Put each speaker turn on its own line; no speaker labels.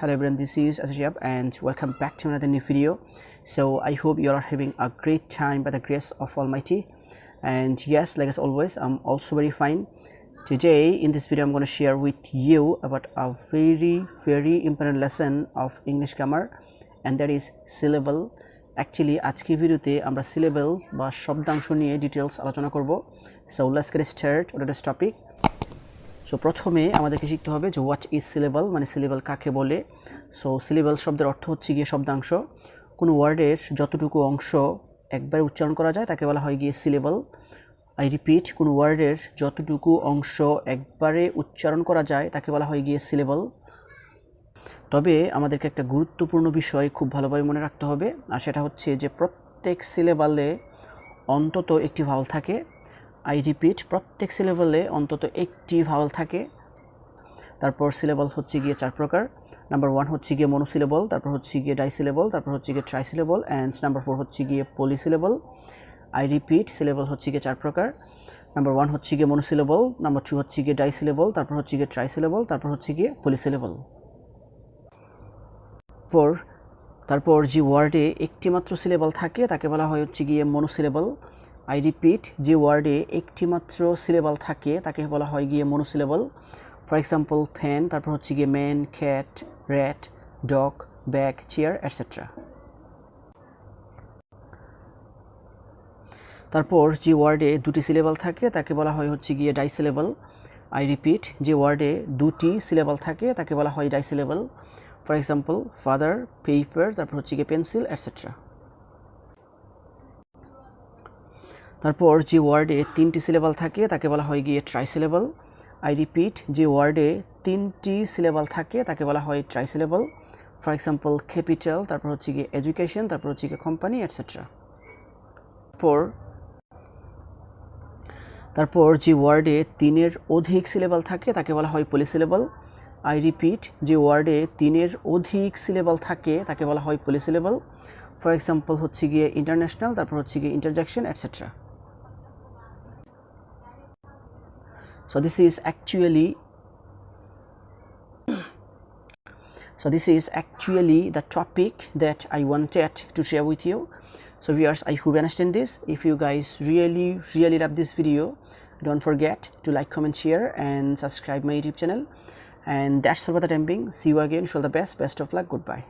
Hello everyone, this is Ashiab and welcome back to another new video. So I hope you are having a great time by the grace of Almighty. And yes, like as always, I'm also very fine. Today in this video I'm going to share with you about a very important lesson of English grammar, and that is syllable. Actually আজকে ভিডিওতে আমরা syllable বা শব্দাংশ নিয়ে details আলোচনা করব. So let's get started on this topic. So প্রথমে আমাদেরকে শিখতে হবে যে হোয়াট ইজ সিলেবল, মানে সিলেবল কাকে বলে। সো সিলেবল শব্দের অর্থ হচ্ছে গিয়ে শব্দাংশ। কোনো ওয়ার্ডের যতটুকু অংশ একবার উচ্চারণ করা যায় তাকে বলা হয় গিয়ে সিলেবল। আই রিপিট, কোনো ওয়ার্ডের যতটুকু অংশ একবারে উচ্চারণ করা যায় তাকে বলা হয় গিয়ে সিলেবল। তবে আমাদেরকে একটা গুরুত্বপূর্ণ বিষয় খুব ভালোভাবে মনে রাখতে হবে, আর সেটা হচ্ছে যে প্রত্যেক সিলেবালে অন্তত একটি ভাওয়াল থাকে। আই রিপিট, প্রত্যেক সিলেবলে অন্তত একটি ভাওয়াল থাকে। তারপর সিলেবল হচ্ছে গিয়ে চার প্রকার। নাম্বার 1 হচ্ছে গিয়ে মনোসিলেবল, তারপর হচ্ছে গিয়ে ডাইসিলেবল, তারপর হচ্ছে গিয়ে ট্রাইসিলেবল, অ্যান্ড নাম্বার 4 হচ্ছে গিয়ে পলিসিলেবল। আই রিপিট, সিলেবল হচ্ছে গিয়ে চার প্রকার। নাম্বার 1 হচ্ছে গিয়ে মনোসিলেবল, নাম্বার 2 হচ্ছে গিয়ে ডাইসিলেবল, তারপর হচ্ছে গিয়ে ট্রাইসিলেবল, তারপর হচ্ছে গিয়ে পলিসিলেবল। তারপর যে ওয়ার্ডে একটি মাত্র সিলেবল থাকে তাকে বলা হয় হচ্ছে গিয়ে মনোসিলেবল। আই রিপিট, যে ওয়ার্ডে একটি মাত্র সিলেবল থাকে তাকে বলা হয় গিয়ে মনোসিলেবল। ফর এক্সাম্পল ফ্যান, তারপর হচ্ছে গিয়ে man, cat, rat, dog, bag, chair, etcetera. তারপর যে ওয়ার্ডে দুটি সিলেবল থাকে তাকে বলা হয় হচ্ছে গিয়ে ডাইসিলেবল। আই রিপিট, যে ওয়ার্ডে দুটি সিলেবল থাকে তাকে বলা হয় ডাইসিলেবল। ফর এক্সাম্পল ফাদার, পেপার, তারপর হচ্ছে গিয়ে পেন্সিল, এটসেট্রা। তারপর যে ওয়ার্ডে তিনটি সিলেবল থাকে তাকে বলা হয় গিয়ে ট্রাইসিলেবল। আই রিপিট, যে ওয়ার্ডে তিনটি সিলেবল থাকে তাকে বলা হয় ট্রাইসিলেবল। ফর এক্সাম্পল ক্যাপিটাল, তারপর হচ্ছে গিয়ে এডুকেশন, তারপর হচ্ছে গিয়ে কোম্পানি, এটসেট্রা। তারপর যে ওয়ার্ডে তিনের অধিক সিলেবল থাকে তাকে বলা হয় পলিসিলেবল। আই রিপিট, যে ওয়ার্ডে তিনের অধিক সিলেবল থাকে তাকে বলা হয় পলিসিলেবল। ফর এক্সাম্পল হচ্ছে গিয়ে ইন্টারন্যাশনাল, তারপর হচ্ছে গিয়ে interjection, etcetera. So this is actually the topic that I wanted to share with you. So viewers, I hope you understand this. If you guys really love this video, don't forget to like, comment, share and subscribe my YouTube channel. And that's all for the time being. See you again. All the best of luck. Goodbye.